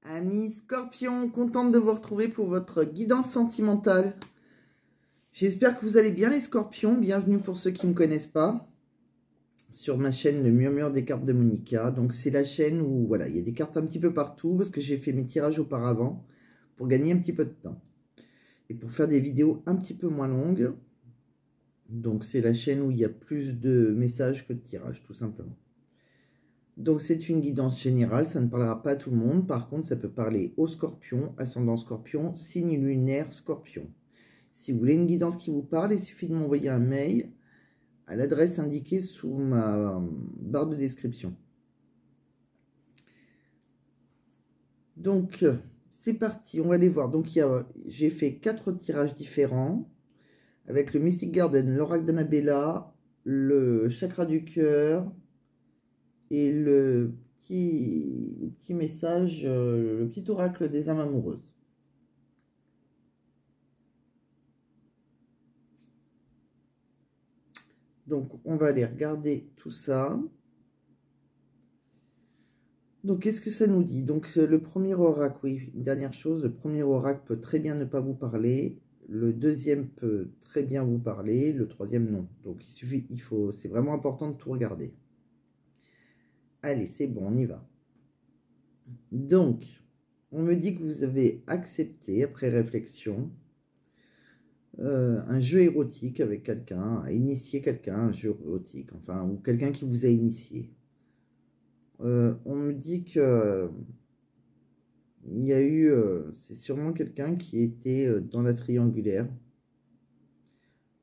Amis Scorpion, contente de vous retrouver pour votre guidance sentimentale. J'espère que vous allez bien les Scorpions. Bienvenue pour ceux qui ne me connaissent pas sur ma chaîne Le Murmure des cartes de Monica. Donc c'est la chaîne où voilà, il y a des cartes un petit peu partout parce que j'ai fait mes tirages auparavant pour gagner un petit peu de temps. Et pour faire des vidéos un petit peu moins longues. Donc c'est la chaîne où il y a plus de messages que de tirages tout simplement. Donc c'est une guidance générale, ça ne parlera pas à tout le monde. Par contre, ça peut parler aux scorpions, ascendant scorpion, signe lunaire scorpion. Si vous voulez une guidance qui vous parle, il suffit de m'envoyer un mail à l'adresse indiquée sous ma barre de description. Donc c'est parti, on va les voir. Donc j'ai fait 4 tirages différents avec le Mystic Garden, l'oracle d'Annabella, le chakra du cœur et le petit message, le petit oracle des âmes amoureuses. Donc, on va aller regarder tout ça. Donc, qu'est-ce que ça nous dit? Donc, le premier oracle, oui, une dernière chose, le premier oracle peut très bien ne pas vous parler. Le deuxième peut très bien vous parler. Le troisième, non. Donc, c'est vraiment important de tout regarder. Allez, c'est bon, on y va. Donc, on me dit que vous avez accepté, après réflexion, un jeu érotique avec quelqu'un, à initier quelqu'un à un jeu érotique, enfin, ou quelqu'un qui vous a initié. On me dit que il y a eu, c'est sûrement quelqu'un qui était dans la triangulaire.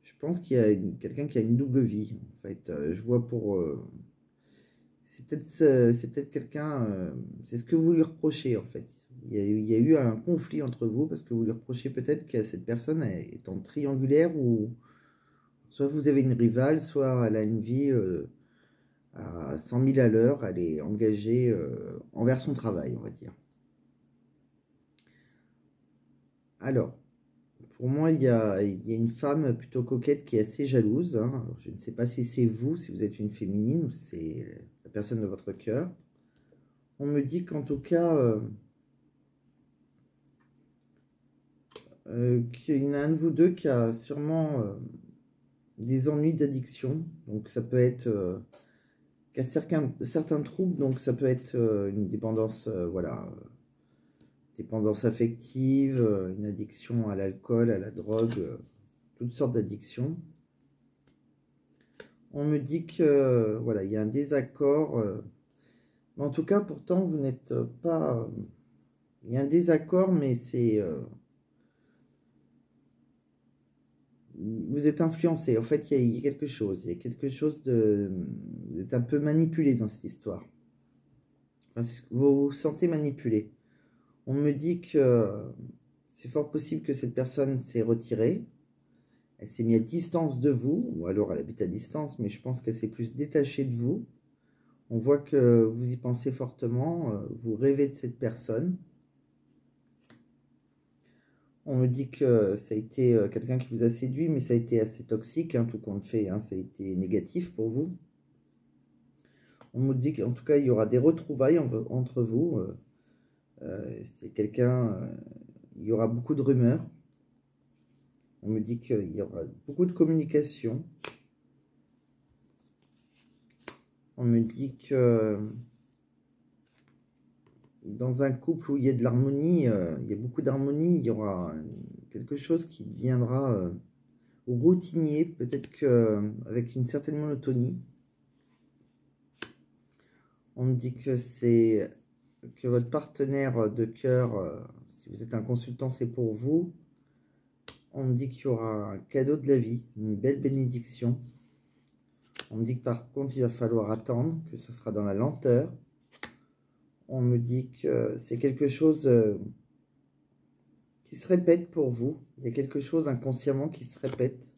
Je pense qu'il y a quelqu'un qui a une double vie, en fait. Je vois pour... c'est peut-être quelqu'un... c'est ce que vous lui reprochez, en fait. Il y a eu un conflit entre vous parce que vous lui reprochez peut-être que cette personne est en triangulaire ou soit vous avez une rivale, soit elle a une vie à 100 000 à l'heure, elle est engagée envers son travail, on va dire. Alors, pour moi, il y a une femme plutôt coquette qui est assez jalouse. Hein. Alors, je ne sais pas si c'est vous, si vous êtes une féminine ou si c'est la personne de votre cœur. On me dit qu'en tout cas... qu'il y en a un de vous deux qui a sûrement des ennuis d'addiction. Donc ça peut être qui a certains troubles, donc ça peut être une dépendance, voilà, dépendance affective, une addiction à l'alcool, à la drogue, toutes sortes d'addictions. On me dit que voilà, il y a un désaccord. Mais en tout cas, pourtant, vous n'êtes pas... il y a un désaccord, mais c'est... vous êtes influencé. En fait, il y a quelque chose. Il y a quelque chose de... Vous êtes un peu manipulé dans cette histoire. Enfin, vous vous sentez manipulé. On me dit que c'est fort possible que cette personne s'est retirée. Elle s'est mise à distance de vous. Ou alors elle habite à distance, mais je pense qu'elle s'est plus détachée de vous. On voit que vous y pensez fortement. Vous rêvez de cette personne. On me dit que ça a été quelqu'un qui vous a séduit, mais ça a été assez toxique, hein, tout compte fait. Hein, ça a été négatif pour vous. On me dit qu'en tout cas, il y aura des retrouvailles entre vous. C'est quelqu'un... il y aura beaucoup de rumeurs. On me dit qu'il y aura beaucoup de communication. On me dit que dans un couple où il y a de l'harmonie, il y a beaucoup d'harmonie, il y aura quelque chose qui deviendra routinier, peut-être qu'avec une certaine monotonie. On me dit que c'est que votre partenaire de cœur, si vous êtes un consultant, c'est pour vous. On me dit qu'il y aura un cadeau de la vie, une belle bénédiction. On me dit que par contre, il va falloir attendre, que ça sera dans la lenteur. On me dit que c'est quelque chose qui se répète pour vous. Il y a quelque chose inconsciemment qui se répète.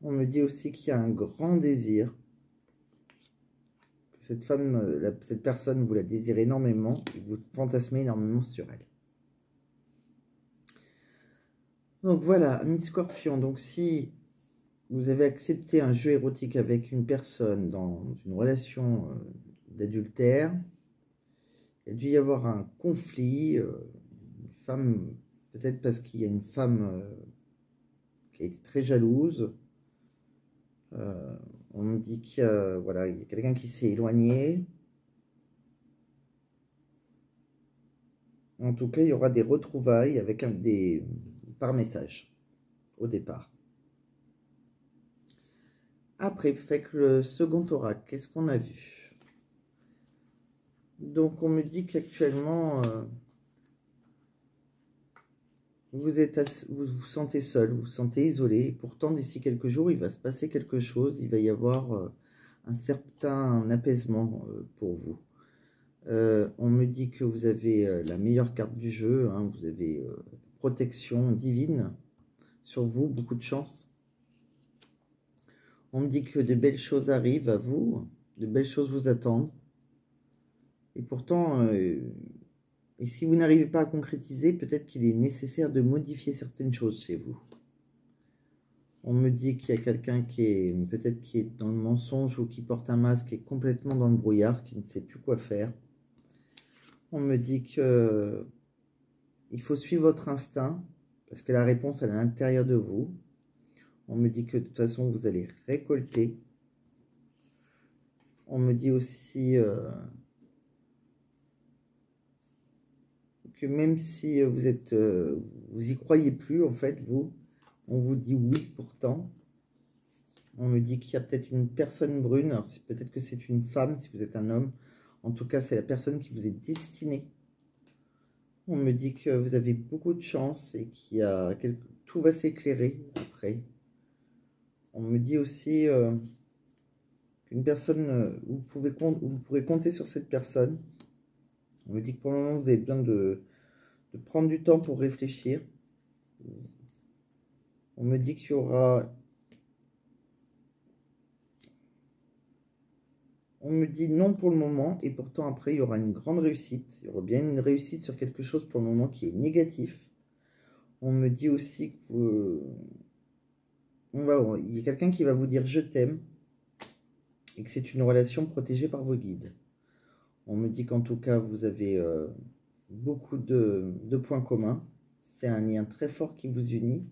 On me dit aussi qu'il y a un grand désir. Que cette femme, cette personne, vous la désirez énormément et vous fantasmez énormément sur elle. Donc voilà, amis Scorpion, donc si vous avez accepté un jeu érotique avec une personne dans une relation d'adultère, Il a dû y avoir un conflit, une femme, peut-être parce qu'il y a une femme qui a été très jalouse. On me dit qu'il y a, voilà, il y a quelqu'un qui s'est éloigné. En tout cas, il y aura des retrouvailles avec par message au départ. Après, fait que le second oracle, qu'est-ce qu'on a vu? Donc, on me dit qu'actuellement, vous vous sentez seul, vous vous sentez isolé. Et pourtant, d'ici quelques jours, il va se passer quelque chose. Il va y avoir un certain apaisement pour vous. On me dit que vous avez la meilleure carte du jeu. Hein, vous avez protection divine sur vous, beaucoup de chance. On me dit que de belles choses arrivent à vous, de belles choses vous attendent. Et pourtant, et si vous n'arrivez pas à concrétiser, peut-être qu'il est nécessaire de modifier certaines choses chez vous. On me dit qu'il y a quelqu'un qui est, peut-être qui est dans le mensonge ou qui porte un masque et complètement dans le brouillard, qui ne sait plus quoi faire. On me dit que il faut suivre votre instinct, parce que la réponse elle est à l'intérieur de vous. On me dit que de toute façon, vous allez récolter. On me dit aussi que même si vous y croyez plus, en fait, on vous dit oui pourtant. On me dit qu'il y a peut-être une personne brune. Alors, peut-être que c'est une femme, si vous êtes un homme. En tout cas, c'est la personne qui vous est destinée. On me dit que vous avez beaucoup de chance et qu'il y a tout va s'éclairer après. On me dit aussi qu'une personne, vous pourrez compter sur cette personne. On me dit que pour le moment, vous avez besoin de prendre du temps pour réfléchir. On me dit qu'il y aura... On me dit non pour le moment, et pourtant après, il y aura une grande réussite. Il y aura bien une réussite sur quelque chose pour le moment qui est négatif. On me dit aussi que il y a quelqu'un qui va vous dire « je t'aime » et que c'est une relation protégée par vos guides. On me dit qu'en tout cas, vous avez beaucoup de points communs. C'est un lien très fort qui vous unit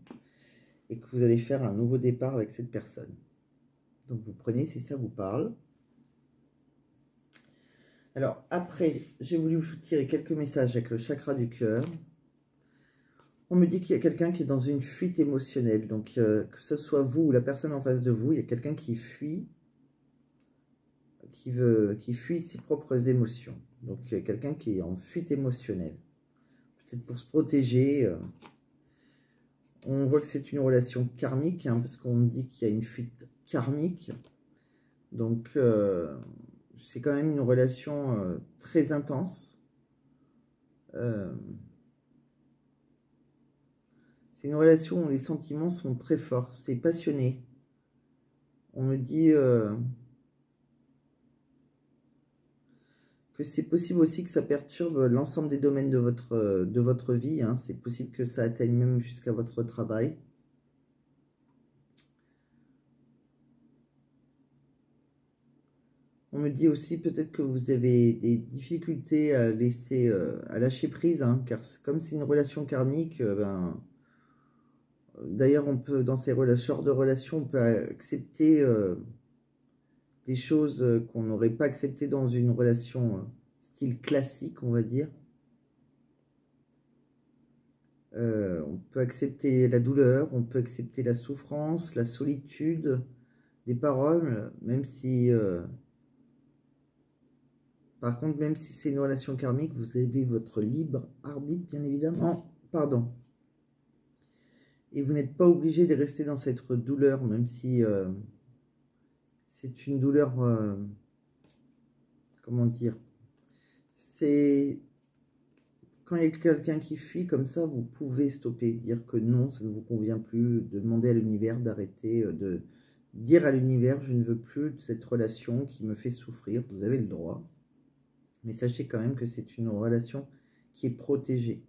et que vous allez faire un nouveau départ avec cette personne. Donc, vous prenez si ça vous parle. Alors, après, j'ai voulu vous tirer quelques messages avec le chakra du cœur. On me dit qu'il y a quelqu'un qui est dans une fuite émotionnelle. Donc, que ce soit vous ou la personne en face de vous, il y a quelqu'un qui fuit, qui fuit ses propres émotions. Donc, il y a quelqu'un qui est en fuite émotionnelle. Peut-être pour se protéger. On voit que c'est une relation karmique, hein, parce qu'on dit qu'il y a une fuite karmique. Donc, c'est quand même une relation très intense. C'est une relation où les sentiments sont très forts. C'est passionné. On me dit que c'est possible aussi que ça perturbe l'ensemble des domaines de votre vie. Hein. C'est possible que ça atteigne même jusqu'à votre travail. On me dit aussi peut-être que vous avez des difficultés à lâcher prise, hein, car comme c'est une relation karmique, d'ailleurs, on peut, dans ces genres de relations, on peut accepter des choses qu'on n'aurait pas acceptées dans une relation style classique, on va dire. On peut accepter la douleur, on peut accepter la souffrance, la solitude, des paroles, même si... par contre, même si c'est une relation karmique, vous avez votre libre arbitre, bien évidemment. Pardon. Et vous n'êtes pas obligé de rester dans cette douleur, même si c'est une douleur, comment dire, c'est quand il y a quelqu'un qui fuit comme ça, vous pouvez stopper, dire que non, ça ne vous convient plus, de demander à l'univers d'arrêter, de dire à l'univers, je ne veux plus de cette relation qui me fait souffrir, vous avez le droit. Mais sachez quand même que c'est une relation qui est protégée.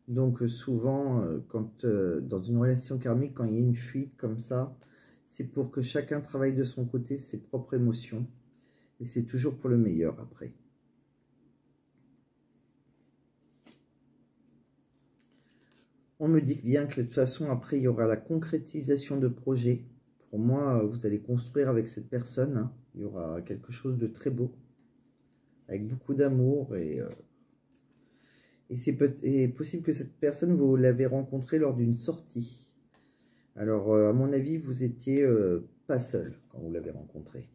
Donc souvent, dans une relation karmique, quand il y a une fuite comme ça, c'est pour que chacun travaille de son côté ses propres émotions. Et c'est toujours pour le meilleur après. On me dit bien que de toute façon, après, il y aura la concrétisation de projets. Pour moi, vous allez construire avec cette personne. Hein. Il y aura quelque chose de très beau, avec beaucoup d'amour. Et c'est possible que cette personne, vous l'avez rencontrée lors d'une sortie. Alors, à mon avis, vous étiez pas seul quand vous l'avez rencontrée.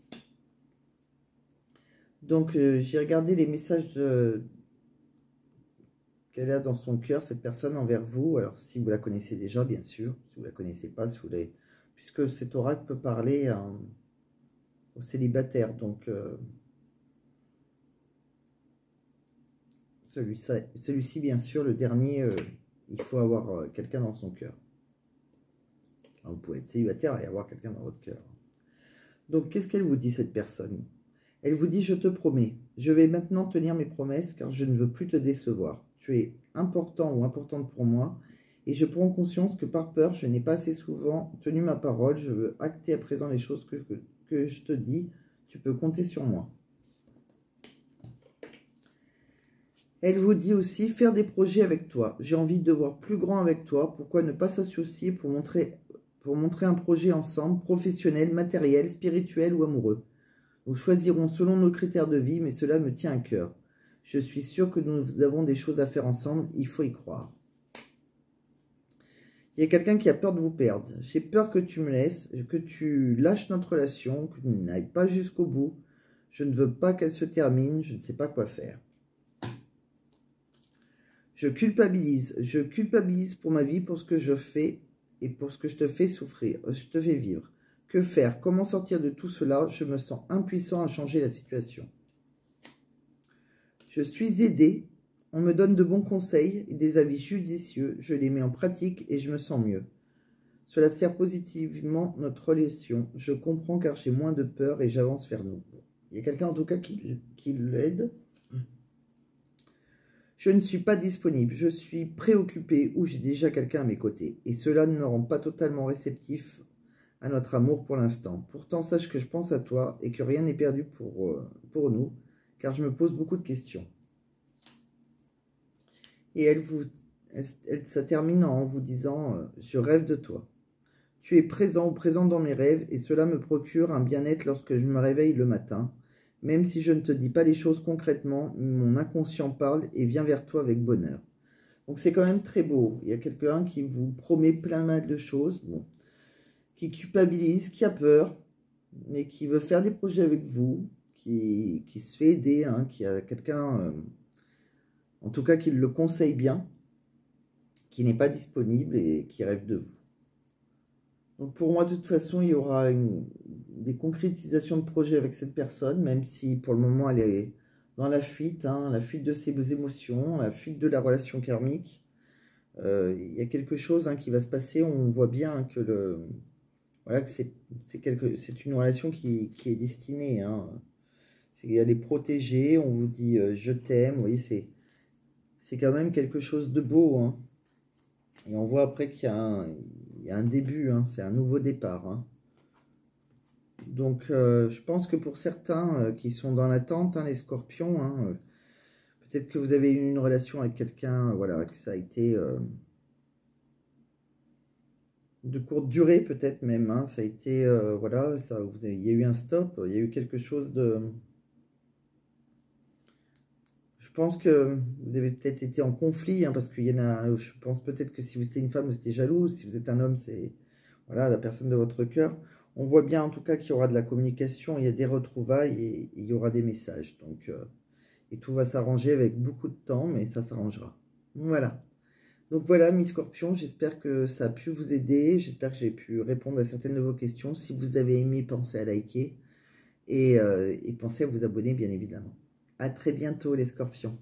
Donc, j'ai regardé les messages qu'elle a dans son cœur, cette personne envers vous. Alors, si vous la connaissez déjà, bien sûr. Si vous ne la connaissez pas, si vous voulez... Puisque cet oracle peut parler aux célibataires. Donc, celui-ci, bien sûr, le dernier, il faut avoir quelqu'un dans son cœur. Vous pouvez être célibataire et avoir quelqu'un dans votre cœur. Donc, qu'est-ce qu'elle vous dit, cette personne? Elle vous dit, je te promets, je vais maintenant tenir mes promesses car je ne veux plus te décevoir. Tu es important ou importante pour moi et je prends conscience que par peur, je n'ai pas assez souvent tenu ma parole. Je veux acter à présent les choses que je te dis. Tu peux compter sur moi. Elle vous dit aussi, faire des projets avec toi. J'ai envie de voir plus grand avec toi. Pourquoi ne pas s'associer pour montrer un projet ensemble, professionnel, matériel, spirituel ou amoureux? Nous choisirons selon nos critères de vie, mais cela me tient à cœur. Je suis sûre que nous avons des choses à faire ensemble, il faut y croire. Il y a quelqu'un qui a peur de vous perdre. J'ai peur que tu me laisses, que tu lâches notre relation, que tu n'ailles pas jusqu'au bout. Je ne veux pas qu'elle se termine, je ne sais pas quoi faire. Je culpabilise pour ma vie, pour ce que je fais et pour ce que je te fais souffrir, je te fais vivre. Que faire? Comment sortir de tout cela? Je me sens impuissant à changer la situation. Je suis aidé. On me donne de bons conseils et des avis judicieux. Je les mets en pratique et je me sens mieux. Cela sert positivement notre relation. Je comprends car j'ai moins de peur et j'avance vers nous. Il y a quelqu'un en tout cas qui l'aide. Je ne suis pas disponible. Je suis préoccupé ou j'ai déjà quelqu'un à mes côtés. Et cela ne me rend pas totalement réceptif à notre amour pour l'instant. Pourtant, sache que je pense à toi et que rien n'est perdu pour nous, car je me pose beaucoup de questions. Et ça termine en vous disant je rêve de toi. Tu es présent ou présente dans mes rêves et cela me procure un bien-être lorsque je me réveille le matin. Même si je ne te dis pas les choses concrètement, mon inconscient parle et vient vers toi avec bonheur. Donc c'est quand même très beau. Il y a quelqu'un qui vous promet plein mal de choses. Bon. Qui culpabilise, qui a peur, mais qui veut faire des projets avec vous, qui se fait aider, hein, qui a quelqu'un, en tout cas, qui le conseille bien, qui n'est pas disponible et qui rêve de vous. Donc pour moi, de toute façon, il y aura des concrétisations de projets avec cette personne, même si pour le moment, elle est dans la fuite, hein, la fuite de ses émotions, la fuite de la relation karmique. Il y a quelque chose hein, qui va se passer, on voit bien que voilà, que c'est une relation qui est destinée. Hein. Elle est protégée, on vous dit je t'aime. Vous voyez, c'est quand même quelque chose de beau. Hein. Et on voit après qu'il y a un début, hein, c'est un nouveau départ. Hein. Donc, je pense que pour certains qui sont dans l'attente, hein, les scorpions, hein, peut-être que vous avez eu une relation avec quelqu'un, voilà, que ça a été... de courte durée peut-être même, hein. Ça a été, voilà, il y a eu un stop, il y a eu quelque chose de... Je pense que vous avez peut-être été en conflit, hein, parce qu'il y en a, je pense peut-être que si vous étiez une femme, vous étiez jalouse, si vous êtes un homme, c'est, voilà, la personne de votre cœur. On voit bien en tout cas qu'il y aura de la communication, il y a des retrouvailles et il y aura des messages, donc, et tout va s'arranger avec beaucoup de temps, mais ça s'arrangera. Voilà. Donc voilà, mes scorpions, j'espère que ça a pu vous aider. J'espère que j'ai pu répondre à certaines de vos questions. Si vous avez aimé, pensez à liker et pensez à vous abonner, bien évidemment. À très bientôt, les scorpions.